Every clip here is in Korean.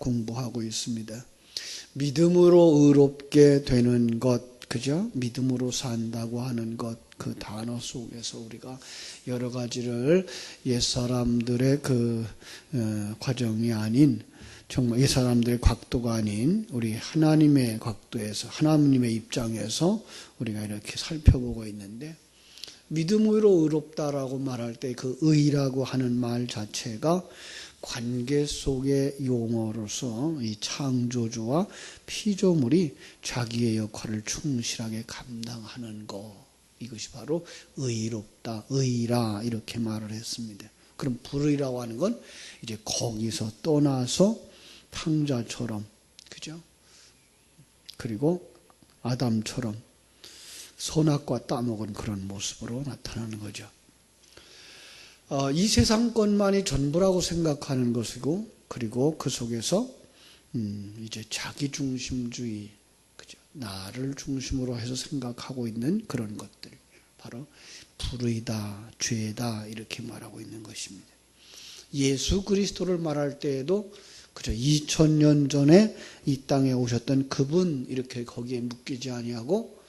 공부하고 있습니다. 믿음으로 의롭게 되는 것, 그죠? 믿음으로 산다고 하는 것, 그 단어 속에서 우리가 여러 가지를 옛사람들의 과정이 아닌, 정말 옛사람들의 각도가 아닌 우리 하나님의 각도에서, 하나님의 입장에서 우리가 이렇게 살펴보고 있는데, 믿음으로 의롭다라고 말할 때 그 의라고 하는 말 자체가 관계 속의 용어로서 이 창조주와 피조물이 자기의 역할을 충실하게 감당하는 것, 이것이 바로 의롭다, 의라 이렇게 말을 했습니다. 그럼 불의라고 하는 건 이제 거기서 떠나서 탕자처럼, 그죠? 그리고 아담처럼 선악과 따먹은 그런 모습으로 나타나는 거죠. 이 세상 것만이 전부라고 생각하는 것이고, 그리고 그 속에서 이제 자기중심주의, 그죠? 나를 중심으로 해서 생각하고 있는 그런 것들, 바로 불의다, 죄다 이렇게 말하고 있는 것입니다. 예수 그리스도를 말할 때에도 그죠? 2000년 전에 이 땅에 오셨던 그분 이렇게 거기에 묶이지 아니하고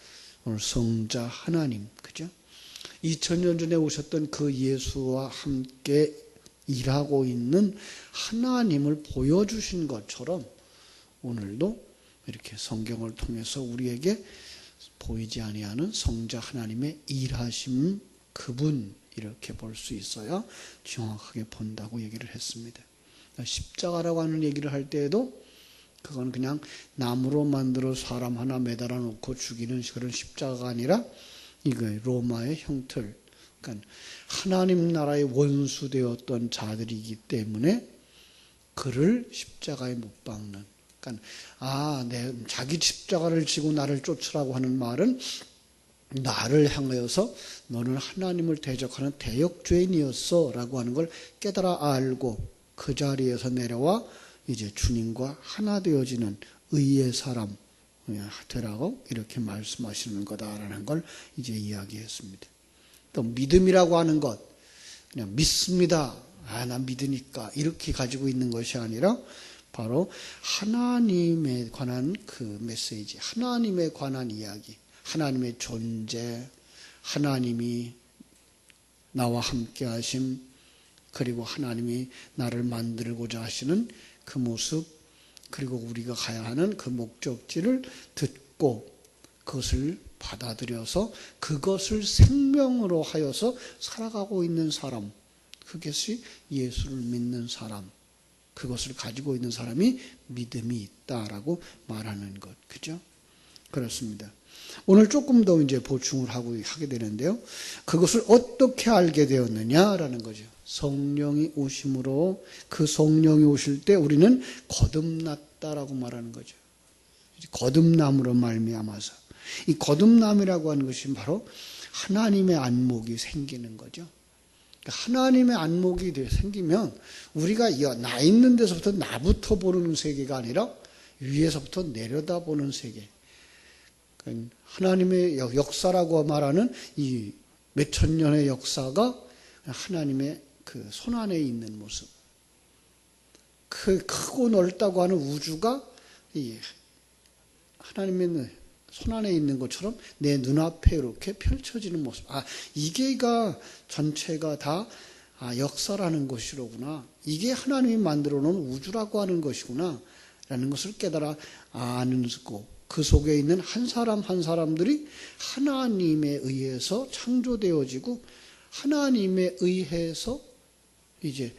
오늘 성자 하나님, 그죠? 2000년 전에 오셨던 그 예수와 함께 일하고 있는 하나님을 보여주신 것처럼 오늘도 이렇게 성경을 통해서 우리에게 보이지 아니하는 성자 하나님의 일하심, 그분 이렇게 볼 수 있어야 정확하게 본다고 얘기를 했습니다. 십자가라고 하는 얘기를 할 때에도 그건 그냥 나무로 만들어 사람 하나 매달아 놓고 죽이는 그런 십자가가 아니라 이거 로마의 형틀, 그러니까 하나님 나라의 원수 되었던 자들이기 때문에 그를 십자가에 못 박는, 그러니까 자기 십자가를 지고 나를 쫓으라고 하는 말은 나를 향하여서 너는 하나님을 대적하는 대역죄인이었어 라고 하는 걸 깨달아 알고 그 자리에서 내려와 이제 주님과 하나 되어지는 의의 사람 되라고 이렇게 말씀하시는 거다라는 걸 이제 이야기했습니다. 또 믿음이라고 하는 것, 그냥 믿습니다. 난 믿으니까 이렇게 가지고 있는 것이 아니라 바로 하나님에 관한 그 메시지, 하나님에 관한 이야기, 하나님의 존재, 하나님이 나와 함께 하심, 그리고 하나님이 나를 만들고자 하시는 그 모습, 그리고 우리가 가야 하는 그 목적지를 듣고 그것을 받아들여서 그것을 생명으로 하여서 살아가고 있는 사람, 그것이 예수를 믿는 사람, 그것을 가지고 있는 사람이 믿음이 있다라고 말하는 것, 그죠? 그렇습니다. 오늘 조금 더 이제 보충을 하게 되는데요. 그것을 어떻게 알게 되었느냐라는 거죠. 성령이 오심으로, 그 성령이 오실 때 우리는 거듭났다라고 말하는 거죠. 거듭남으로 말미암아서. 이 거듭남이라고 하는 것이 바로 하나님의 안목이 생기는 거죠. 하나님의 안목이 생기면 우리가 나 있는 데서부터 나부터 보는 세계가 아니라 위에서부터 내려다보는 세계. 하나님의 역사라고 말하는 이 몇천 년의 역사가 하나님의 그 손안에 있는 모습. 그 크고 넓다고 하는 우주가 이 하나님의 손안에 있는 것처럼 내 눈앞에 이렇게 펼쳐지는 모습. 이게가 전체가 다 역사라는 것이로구나. 이게 하나님이 만들어 놓은 우주라고 하는 것이구나. 라는 것을 깨달아 아는 거. 그 속에 있는 한 사람 한 사람들이 하나님에 의해서 창조되어지고 하나님에 의해서 이제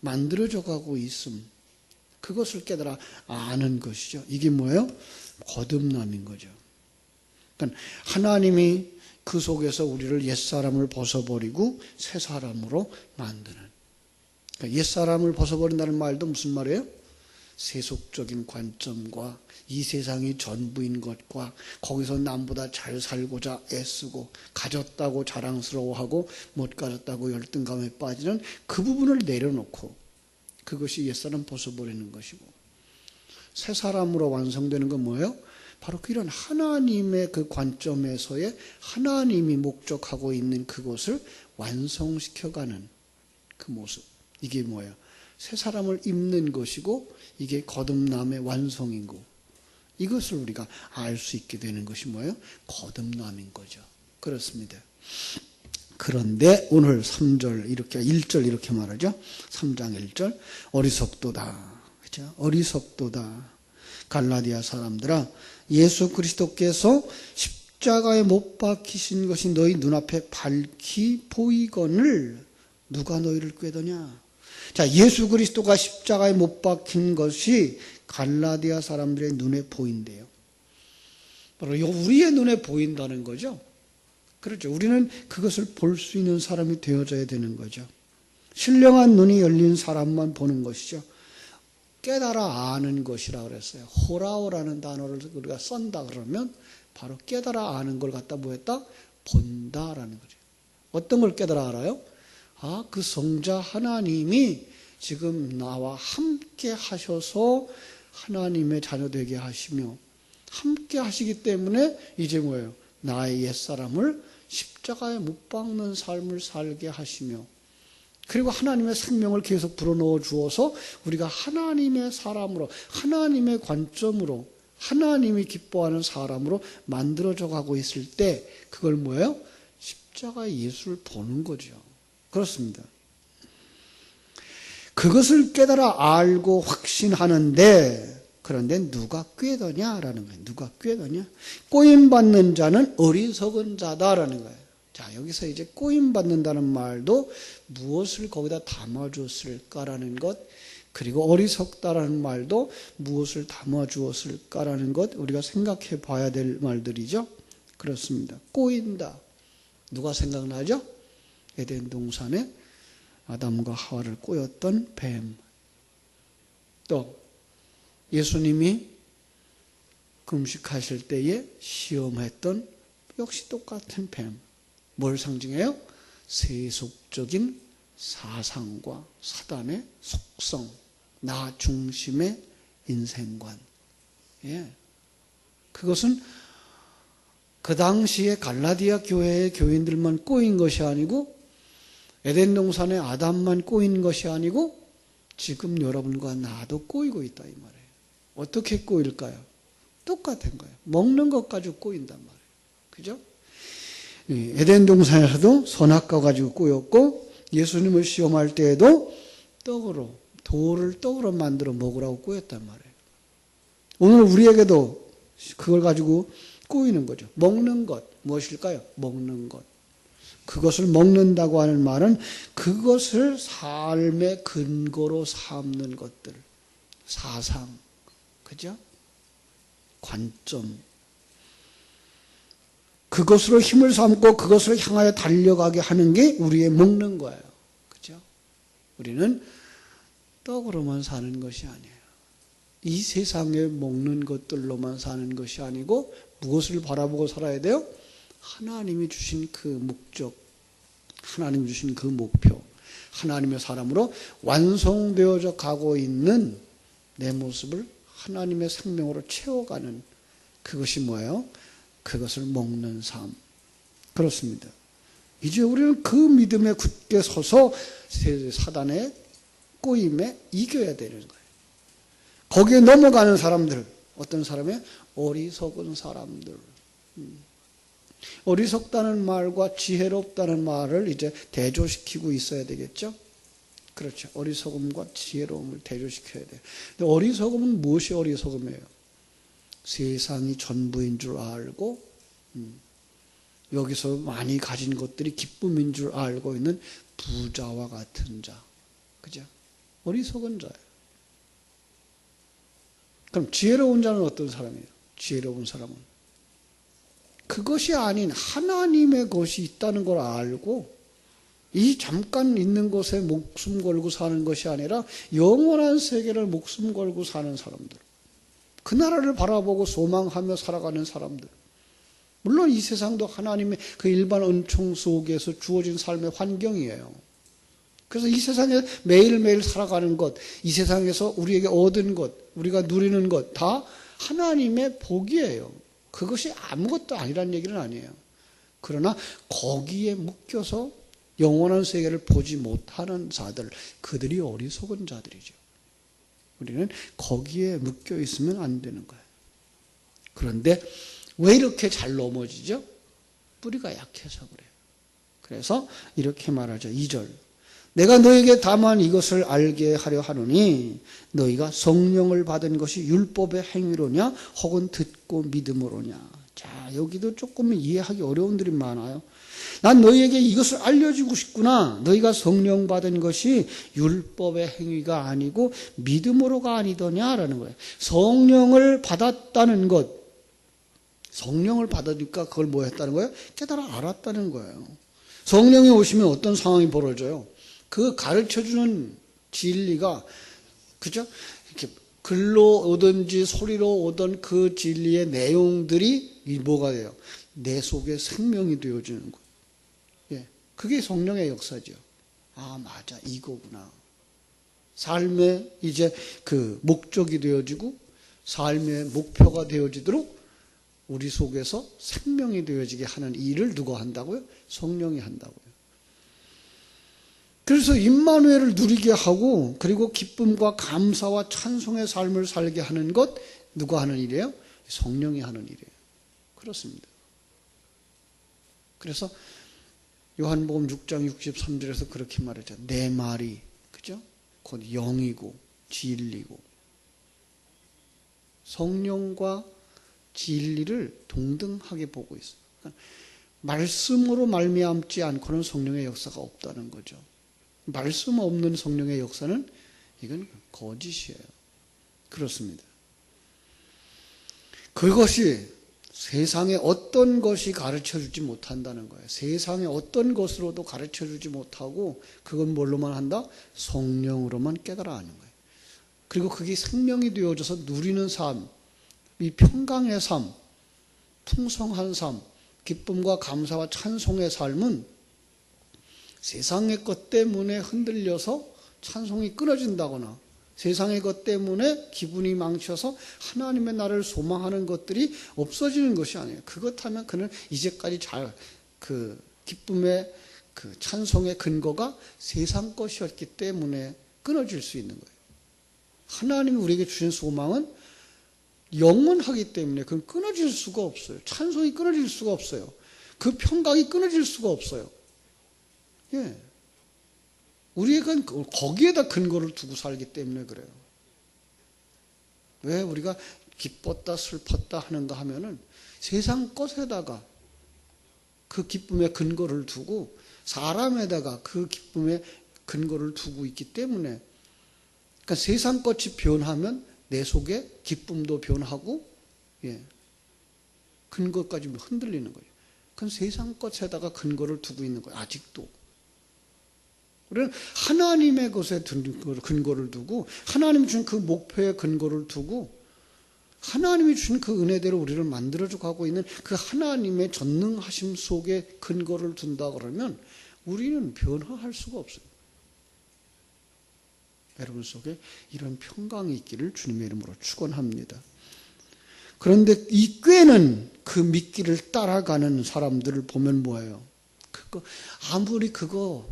만들어져 가고 있음. 그것을 깨달아 아는 것이죠. 이게 뭐예요? 거듭남인 거죠. 그러니까 하나님이 그 속에서 우리를 옛사람을 벗어버리고 새 사람으로 만드는. 그러니까 옛사람을 벗어버린다는 말도 무슨 말이에요? 세속적인 관점과 이 세상이 전부인 것과 거기서 남보다 잘 살고자 애쓰고 가졌다고 자랑스러워하고 못 가졌다고 열등감에 빠지는 그 부분을 내려놓고 그것이 옛사람 벗어버리는 것이고 새 사람으로 완성되는 건 뭐예요? 바로 이런 하나님의 그 관점에서의 하나님이 목적하고 있는 그것을 완성시켜가는 그 모습. 이게 뭐예요? 새 사람을 입는 것이고 이게 거듭남의 완성이고 이것을 우리가 알 수 있게 되는 것이 뭐예요? 거듭남인 거죠. 그렇습니다. 그런데 오늘 3절 이렇게 1절 이렇게 말하죠. 3장 1절 어리석도다. 그렇죠? 어리석도다. 갈라디아 사람들아 예수 그리스도께서 십자가에 못 박히신 것이 너희 눈앞에 밝히 보이거늘 누가 너희를 꾀더냐. 자, 예수 그리스도가 십자가에 못 박힌 것이 갈라디아 사람들의 눈에 보인대요. 바로 우리의 눈에 보인다는 거죠. 그렇죠. 우리는 그것을 볼 수 있는 사람이 되어져야 되는 거죠. 신령한 눈이 열린 사람만 보는 것이죠. 깨달아 아는 것이라 그랬어요. 호라오라는 단어를 우리가 쓴다 그러면 바로 깨달아 아는 걸 갖다 뭐했다? 본다라는 거죠. 어떤 걸 깨달아 알아요? 아, 그 성자 하나님이 지금 나와 함께 하셔서 하나님의 자녀 되게 하시며 함께 하시기 때문에 이제 뭐예요? 나의 옛사람을 십자가에 못 박는 삶을 살게 하시며 그리고 하나님의 생명을 계속 불어넣어 주어서 우리가 하나님의 사람으로 하나님의 관점으로 하나님이 기뻐하는 사람으로 만들어져 가고 있을 때 그걸 뭐예요? 십자가의 예수를 보는 거죠. 그렇습니다. 그것을 깨달아 알고 확신하는데 그런데 누가 꾀더냐라는 거예요. 누가 꾀더냐? 꼬임받는 자는 어리석은 자다라는 거예요. 자, 여기서 이제 꼬임받는다는 말도 무엇을 거기다 담아줬을까라는 것, 그리고 어리석다라는 말도 무엇을 담아주었을까라는 것, 우리가 생각해 봐야 될 말들이죠. 그렇습니다. 꼬인다. 누가 생각나죠? 에덴 동산에 아담과 하와를 꼬였던 뱀. 또 예수님이 금식하실 때에 시험했던 역시 똑같은 뱀. 뭘 상징해요? 세속적인 사상과 사단의 속성, 나 중심의 인생관. 예. 그것은 그 당시에 갈라디아 교회의 교인들만 꼬인 것이 아니고 에덴 동산의 아담만 꼬인 것이 아니고 지금 여러분과 나도 꼬이고 있다 이 말이에요. 어떻게 꼬일까요? 똑같은 거예요. 먹는 것 가지고 꼬인단 말이에요. 그죠? 에덴 동산에서도 선악과 가지고 꼬였고 예수님을 시험할 때에도 돌을 떡으로 만들어 먹으라고 꼬였단 말이에요. 오늘 우리에게도 그걸 가지고 꼬이는 거죠. 먹는 것 무엇일까요? 먹는 것. 그것을 먹는다고 하는 말은 그것을 삶의 근거로 삼는 것들, 사상, 그죠? 관점. 그것으로 힘을 삼고 그것을 향하여 달려가게 하는 게 우리의 먹는 거예요. 그죠? 우리는 떡으로만 사는 것이 아니에요. 이 세상에 먹는 것들로만 사는 것이 아니고 무엇을 바라보고 살아야 돼요? 하나님이 주신 그 목적, 하나님이 주신 그 목표, 하나님의 사람으로 완성되어져 가고 있는 내 모습을 하나님의 생명으로 채워가는 그것이 뭐예요? 그것을 먹는 삶. 그렇습니다. 이제 우리는 그 믿음에 굳게 서서 사단의 꼬임에 이겨야 되는 거예요. 거기에 넘어가는 사람들, 어떤 사람이 어리석은 사람들. 어리석다는 말과 지혜롭다는 말을 이제 대조시키고 있어야 되겠죠? 그렇죠. 어리석음과 지혜로움을 대조시켜야 돼요. 근데 어리석음은 무엇이 어리석음이에요? 세상이 전부인 줄 알고, 여기서 많이 가진 것들이 기쁨인 줄 알고 있는 부자와 같은 자. 그죠? 어리석은 자예요. 그럼 지혜로운 자는 어떤 사람이에요? 지혜로운 사람은 그것이 아닌 하나님의 것이 있다는 걸 알고 이 잠깐 있는 곳에 목숨 걸고 사는 것이 아니라 영원한 세계를 목숨 걸고 사는 사람들. 그 나라를 바라보고 소망하며 살아가는 사람들. 물론 이 세상도 하나님의 그 일반 은총 속에서 주어진 삶의 환경이에요. 그래서 이 세상에 매일매일 살아가는 것, 이 세상에서 우리에게 얻은 것, 우리가 누리는 것 다 하나님의 복이에요. 그것이 아무것도 아니란 얘기는 아니에요. 그러나 거기에 묶여서 영원한 세계를 보지 못하는 자들, 그들이 어리석은 자들이죠. 우리는 거기에 묶여 있으면 안 되는 거예요. 그런데 왜 이렇게 잘 넘어지죠? 뿌리가 약해서 그래요. 그래서 이렇게 말하죠. 2절. 내가 너에게 다만 이것을 알게 하려 하노니 너희가 성령을 받은 것이 율법의 행위로냐 혹은 듣고 믿음으로냐. 자, 여기도 조금 이해하기 어려운 들이 많아요. 난 너희에게 이것을 알려주고 싶구나. 너희가 성령 받은 것이 율법의 행위가 아니고 믿음으로가 아니더냐라는 거예요. 성령을 받았다는 것, 성령을 받으니까 그걸 뭐 했다는 거예요? 깨달아 알았다는 거예요. 성령이 오시면 어떤 상황이 벌어져요? 그 가르쳐주는 진리가, 그죠? 이렇게 글로 오든지 소리로 오던 그 진리의 내용들이 뭐가 돼요? 내 속에 생명이 되어지는 거예요. 예, 그게 성령의 역사죠. 아, 맞아, 이거구나. 삶의 이제 그 목적이 되어지고 삶의 목표가 되어지도록 우리 속에서 생명이 되어지게 하는 일을 누가 한다고요? 성령이 한다고요. 그래서 임마누엘을 누리게 하고 그리고 기쁨과 감사와 찬송의 삶을 살게 하는 것 누가 하는 일이에요? 성령이 하는 일이에요. 그렇습니다. 그래서 요한복음 6장 63절에서 그렇게 말했죠. 내 말이, 그죠? 곧 영이고 진리고. 성령과 진리를 동등하게 보고 있어요. 그러니까 말씀으로 말미암지 않고는 성령의 역사가 없다는 거죠. 말씀 없는 성령의 역사는 이건 거짓이에요. 그렇습니다. 그것이 세상에 어떤 것이 가르쳐주지 못한다는 거예요. 세상에 어떤 것으로도 가르쳐주지 못하고 그건 뭘로만 한다? 성령으로만 깨달아 아는 거예요. 그리고 그게 생명이 되어져서 누리는 삶, 이 평강의 삶, 풍성한 삶, 기쁨과 감사와 찬송의 삶은 세상의 것 때문에 흔들려서 찬송이 끊어진다거나 세상의 것 때문에 기분이 망쳐서 하나님의 나라를 소망하는 것들이 없어지는 것이 아니에요. 그렇다면 그는 이제까지 그 기쁨의 그 찬송의 근거가 세상 것이었기 때문에 끊어질 수 있는 거예요. 하나님이 우리에게 주신 소망은 영원하기 때문에 그건 끊어질 수가 없어요. 찬송이 끊어질 수가 없어요. 그 평강이 끊어질 수가 없어요. 예. 우리가 거기에다 근거를 두고 살기 때문에 그래요. 왜 우리가 기뻤다 슬펐다 하는가 하면은 세상 것에다가 그 기쁨의 근거를 두고 사람에다가 그 기쁨의 근거를 두고 있기 때문에 그러니까 세상 것이 변하면 내 속에 기쁨도 변하고 예. 근거까지 흔들리는 거예요. 그건 세상 것에다가 근거를 두고 있는 거예요. 아직도. 우리는 하나님의 것에 근거를 두고 하나님이 주신 그 목표에 근거를 두고 하나님이 주신 그 은혜대로 우리를 만들어줘 가고 있는 그 하나님의 전능하심 속에 근거를 둔다 그러면 우리는 변화할 수가 없어요. 여러분 속에 이런 평강이 있기를 주님의 이름으로 축원합니다. 그런데 이 꾀는 그 미끼를 따라가는 사람들을 보면 뭐예요? 아무리 그거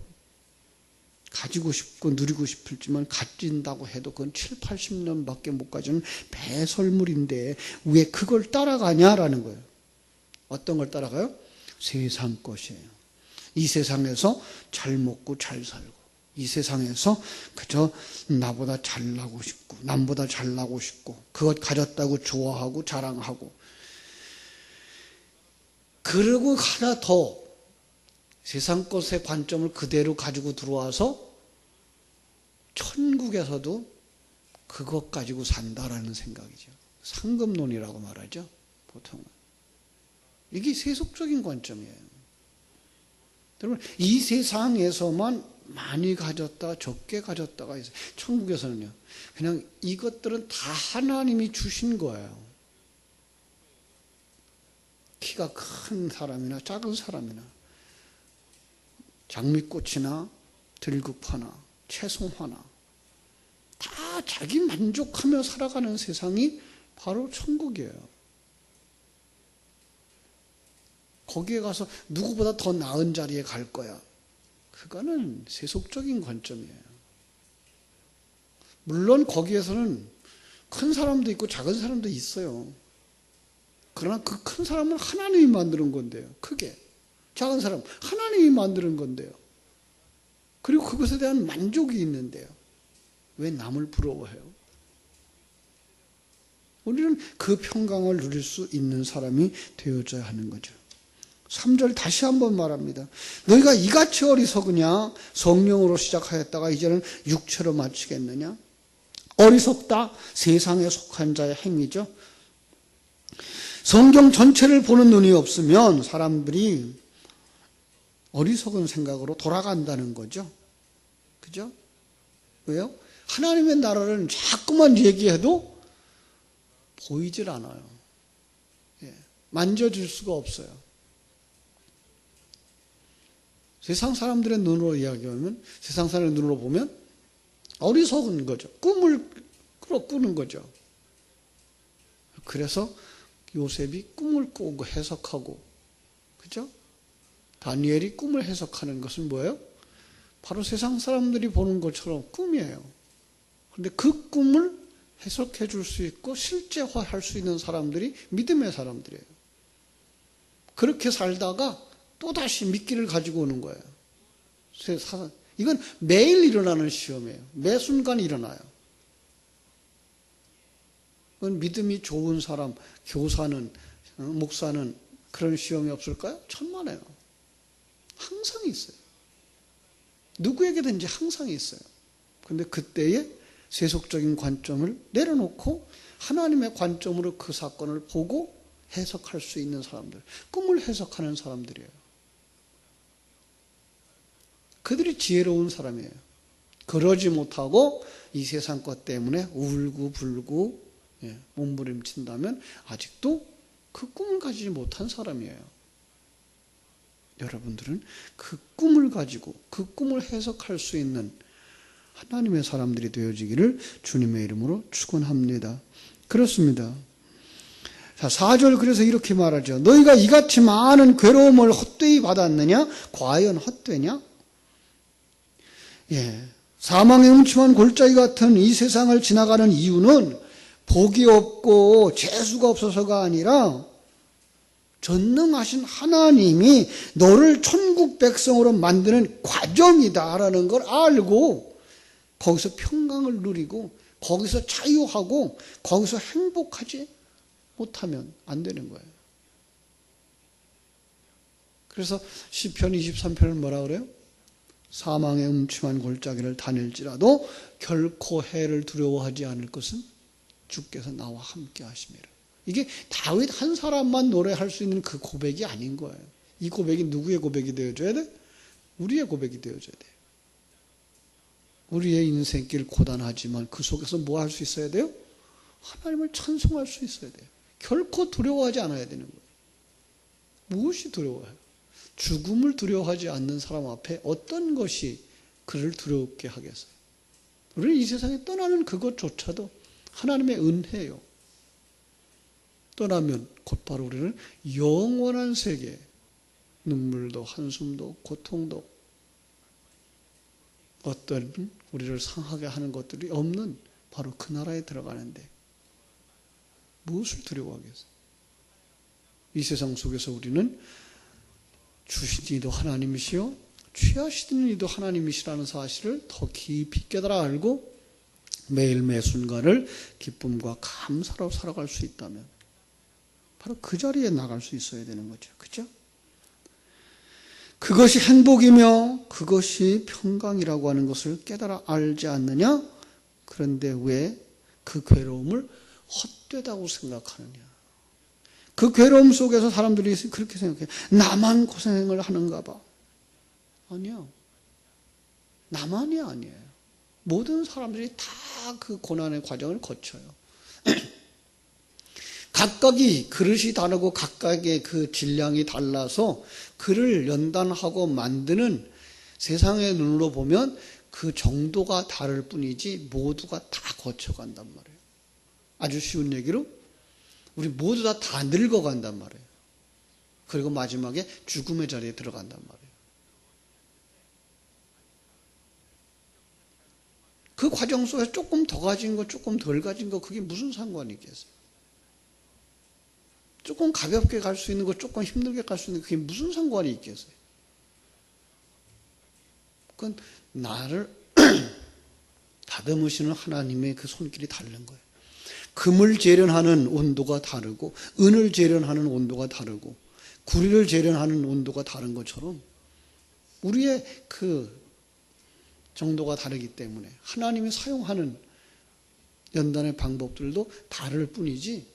가지고 싶고 누리고 싶을지만 가진다고 해도 그건 7, 80년밖에 못 가지는 배설물인데 왜 그걸 따라가냐라는 거예요. 어떤 걸 따라가요? 세상 것이에요. 이 세상에서 잘 먹고 잘 살고 이 세상에서 그저 나보다 잘나고 싶고 남보다 잘나고 싶고 그것 가졌다고 좋아하고 자랑하고 그리고 하나 더 세상 것의 관점을 그대로 가지고 들어와서 천국에서도 그것 가지고 산다라는 생각이죠. 상급론이라고 말하죠. 보통은. 이게 세속적인 관점이에요. 여러분 이 세상에서만 많이 가졌다 적게 가졌다가 있어요. 천국에서는요. 그냥 이것들은 다 하나님이 주신 거예요. 키가 큰 사람이나 작은 사람이나 장미꽃이나 들국화나 채송화나 다 자기 만족하며 살아가는 세상이 바로 천국이에요. 거기에 가서 누구보다 더 나은 자리에 갈 거야. 그거는 세속적인 관점이에요. 물론 거기에서는 큰 사람도 있고 작은 사람도 있어요. 그러나 그 큰 사람은 하나님이 만드는 건데요. 크게. 작은 사람 하나님이 만드는 건데요. 그리고 그것에 대한 만족이 있는데요. 왜 남을 부러워해요? 우리는 그 평강을 누릴 수 있는 사람이 되어져야 하는 거죠. 3절 다시 한번 말합니다. 너희가 이같이 어리석으냐? 성령으로 시작하였다가 이제는 육체로 마치겠느냐? 어리석다, 세상에 속한 자의 행위죠. 성경 전체를 보는 눈이 없으면 사람들이 어리석은 생각으로 돌아간다는 거죠. 그죠? 왜요? 하나님의 나라를 자꾸만 얘기해도 보이질 않아요. 만져질 수가 없어요. 세상 사람들의 눈으로 이야기하면, 세상 사람의 눈으로 보면 어리석은 거죠. 꿈을 꾸는 거죠. 그래서 요셉이 꿈을 꾸고 해석하고, 그죠? 다니엘이 꿈을 해석하는 것은 뭐예요? 바로 세상 사람들이 보는 것처럼 꿈이에요. 그런데 그 꿈을 해석해 줄 수 있고 실제화할 수 있는 사람들이 믿음의 사람들이에요. 그렇게 살다가 또다시 미끼를 가지고 오는 거예요. 이건 매일 일어나는 시험이에요. 매 순간 일어나요. 그건 믿음이 좋은 사람, 교사는, 목사는 그런 시험이 없을까요? 천만에요. 항상 있어요. 누구에게든지 항상 있어요. 그런데 그때에 세속적인 관점을 내려놓고 하나님의 관점으로 그 사건을 보고 해석할 수 있는 사람들, 꿈을 해석하는 사람들이에요. 그들이 지혜로운 사람이에요. 그러지 못하고 이 세상 것 때문에 울고 불고 몸부림친다면 아직도 그 꿈을 가지지 못한 사람이에요. 여러분들은 그 꿈을 가지고 그 꿈을 해석할 수 있는 하나님의 사람들이 되어지기를 주님의 이름으로 축원합니다. 그렇습니다. 자, 4절 그래서 이렇게 말하죠. 너희가 이같이 많은 괴로움을 헛되이 받았느냐? 과연 헛되냐? 사망의 음침한 골짜기 같은 이 세상을 지나가는 이유는 복이 없고 재수가 없어서가 아니라 전능하신 하나님이 너를 천국 백성으로 만드는 과정이다라는 걸 알고 거기서 평강을 누리고 거기서 자유하고 거기서 행복하지 못하면 안 되는 거예요. 그래서 시편 23편은 뭐라 그래요? 사망의 음침한 골짜기를 다닐지라도 결코 해를 두려워하지 않을 것은 주께서 나와 함께 하심이라. 이게 다윗 한 사람만 노래할 수 있는 그 고백이 아닌 거예요. 이 고백이 누구의 고백이 되어줘야 돼? 우리의 고백이 되어줘야 돼. 우리의 인생길 고단하지만 그 속에서 뭐 할 수 있어야 돼요? 하나님을 찬송할 수 있어야 돼요. 결코 두려워하지 않아야 되는 거예요. 무엇이 두려워해요? 죽음을 두려워하지 않는 사람 앞에 어떤 것이 그를 두렵게 하겠어요? 우리는 이 세상에 떠나는 그것조차도 하나님의 은혜예요. 떠나면 곧바로 우리는 영원한 세계, 눈물도 한숨도 고통도 어떤 우리를 상하게 하는 것들이 없는 바로 그 나라에 들어가는데 무엇을 두려워하겠어요? 이 세상 속에서 우리는 주신 이도 하나님이시요 취하시는 이도 하나님이시라는 사실을 더 깊이 깨달아 알고 매일 매 순간을 기쁨과 감사로 살아갈 수 있다면 바로 그 자리에 나갈 수 있어야 되는 거죠. 그죠? 그것이 행복이며 그것이 평강이라고 하는 것을 깨달아 알지 않느냐? 그런데 왜 그 괴로움을 헛되다고 생각하느냐? 그 괴로움 속에서 사람들이 그렇게 생각해요. 나만 고생을 하는가 봐. 아니요. 나만이 아니에요. 모든 사람들이 다 그 고난의 과정을 거쳐요. 각각이 그릇이 다르고 각각의 그 질량이 달라서 그를 연단하고 만드는 세상의 눈으로 보면 그 정도가 다를 뿐이지 모두가 다 거쳐간단 말이에요. 아주 쉬운 얘기로 우리 모두 다 늙어간단 말이에요. 그리고 마지막에 죽음의 자리에 들어간단 말이에요. 그 과정 속에서 조금 더 가진 거, 조금 덜 가진 거, 그게 무슨 상관이 있겠어요? 조금 가볍게 갈 수 있는 거, 조금 힘들게 갈 수 있는 거, 그게 무슨 상관이 있겠어요? 그건 나를 다듬으시는 하나님의 그 손길이 다른 거예요. 금을 재련하는 온도가 다르고, 은을 재련하는 온도가 다르고, 구리를 재련하는 온도가 다른 것처럼, 우리의 그 정도가 다르기 때문에 하나님이 사용하는 연단의 방법들도 다를 뿐이지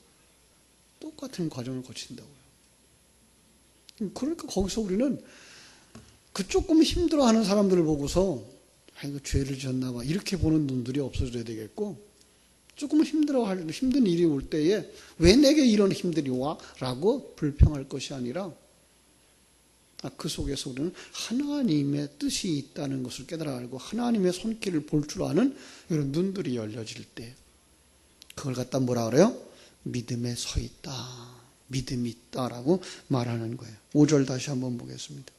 똑같은 과정을 거친다고요. 그러니까 거기서 우리는 그 조금 힘들어하는 사람들을 보고서 아이고 죄를 지었나 봐 이렇게 보는 눈들이 없어져야 되겠고, 조금 힘든 일이 올 때에 왜 내게 이런 힘들이 와? 라고 불평할 것이 아니라 그 속에서 우리는 하나님의 뜻이 있다는 것을 깨달아 알고 하나님의 손길을 볼 줄 아는 이런 눈들이 열려질 때 그걸 갖다 뭐라 그래요? 믿음에 서 있다. 믿음이 있다라고 말하는 거예요. 5절 다시 한번 보겠습니다.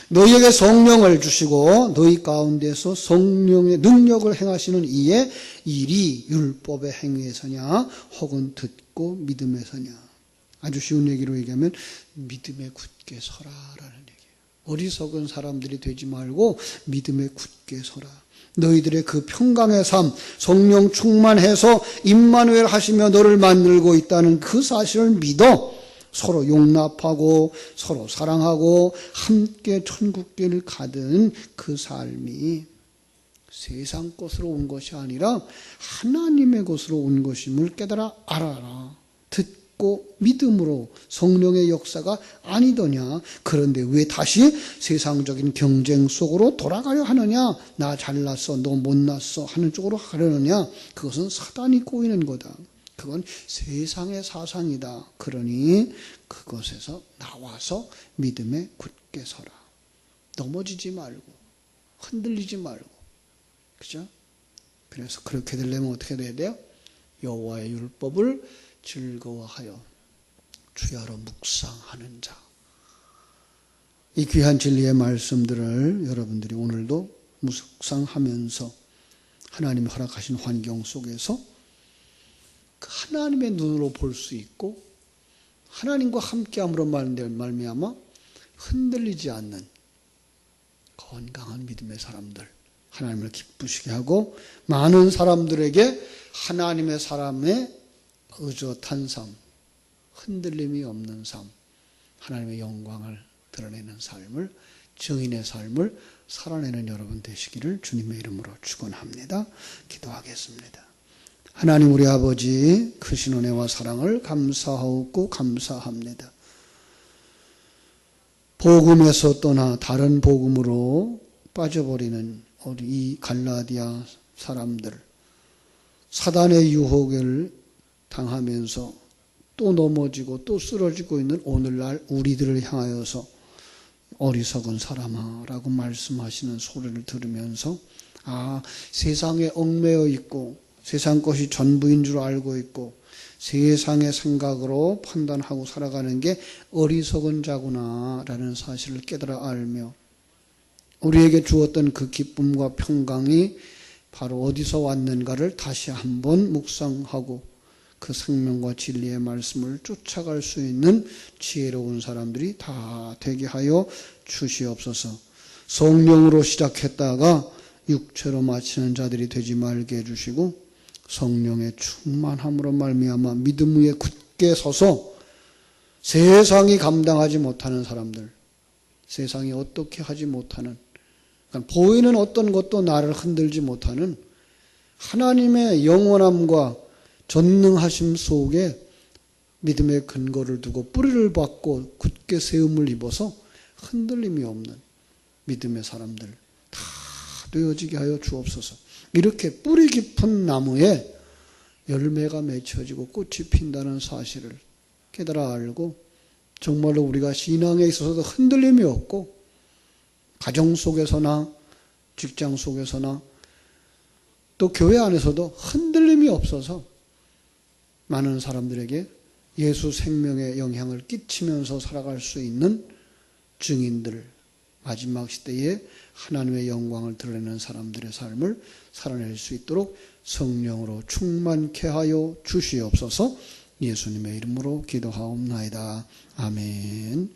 너희에게 성령을 주시고 너희 가운데서 성령의 능력을 행하시는 이의 일이 율법의 행위에서냐 혹은 듣고 믿음에서냐. 아주 쉬운 얘기로 얘기하면 믿음에 굳게 서라라는 얘기예요. 어리석은 사람들이 되지 말고 믿음에 굳게 서라. 너희들의 그 평강의 삶, 성령 충만해서 임마누엘 하시며 너를 만들고 있다는 그 사실을 믿어 서로 용납하고 서로 사랑하고 함께 천국길을 가든 그 삶이 세상 것으로 온 것이 아니라 하나님의 것으로 온 것임을 깨달아 알아라. 듣고 믿음으로 성령의 역사가 아니더냐. 그런데 왜 다시 세상적인 경쟁 속으로 돌아가려 하느냐. 나 잘났어 너 못났어 하는 쪽으로 가려느냐. 그것은 사단이 꼬이는 거다. 그건 세상의 사상이다. 그러니 그것에서 나와서 믿음에 굳게 서라. 넘어지지 말고 흔들리지 말고, 그죠? 그래서 그렇게 되려면 어떻게 돼야 돼요? 여호와의 율법을 즐거워하여 주야로 묵상하는 자. 이 귀한 진리의 말씀들을 여러분들이 오늘도 묵상하면서 하나님이 허락하신 환경 속에서 하나님의 눈으로 볼 수 있고 하나님과 함께함으로 말미암아 흔들리지 않는 건강한 믿음의 사람들, 하나님을 기쁘시게 하고 많은 사람들에게 하나님의 사람의 의젓한 삶, 흔들림이 없는 삶, 하나님의 영광을 드러내는 삶을, 증인의 삶을 살아내는 여러분 되시기를 주님의 이름으로 축원합니다. 기도하겠습니다. 하나님 우리 아버지 크신 은혜와 사랑을 감사하고 감사합니다. 복음에서 떠나 다른 복음으로 빠져버리는 우리 이 갈라디아 사람들, 사단의 유혹을 당하면서 또 넘어지고 또 쓰러지고 있는 오늘날 우리들을 향하여서 어리석은 사람아 라고 말씀하시는 소리를 들으면서 세상에 얽매여 있고 세상 것이 전부인 줄 알고 있고 세상의 생각으로 판단하고 살아가는 게 어리석은 자구나 라는 사실을 깨달아 알며 우리에게 주었던 그 기쁨과 평강이 바로 어디서 왔는가를 다시 한번 묵상하고 그 생명과 진리의 말씀을 쫓아갈 수 있는 지혜로운 사람들이 다 되게 하여 주시옵소서. 성령으로 시작했다가 육체로 마치는 자들이 되지 말게 해주시고 성령의 충만함으로 말미암아 믿음 위에 굳게 서서 세상이 감당하지 못하는 사람들, 세상이 어떻게 하지 못하는, 그러니까 보이는 어떤 것도 나를 흔들지 못하는 하나님의 영원함과 전능하심 속에 믿음의 근거를 두고 뿌리를 받고 굳게 세움을 입어서 흔들림이 없는 믿음의 사람들 다 되어지게 하여 주옵소서. 이렇게 뿌리 깊은 나무에 열매가 맺혀지고 꽃이 핀다는 사실을 깨달아 알고 정말로 우리가 신앙에 있어서도 흔들림이 없고 가정 속에서나 직장 속에서나 또 교회 안에서도 흔들림이 없어서 많은 사람들에게 예수 생명의 영향을 끼치면서 살아갈 수 있는 증인들, 마지막 시대에 하나님의 영광을 드러내는 사람들의 삶을 살아낼 수 있도록 성령으로 충만케 하여 주시옵소서. 예수님의 이름으로 기도하옵나이다. 아멘.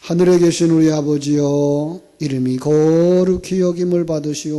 하늘에 계신 우리 아버지여, 이름이 거룩히 여김을 받으시오.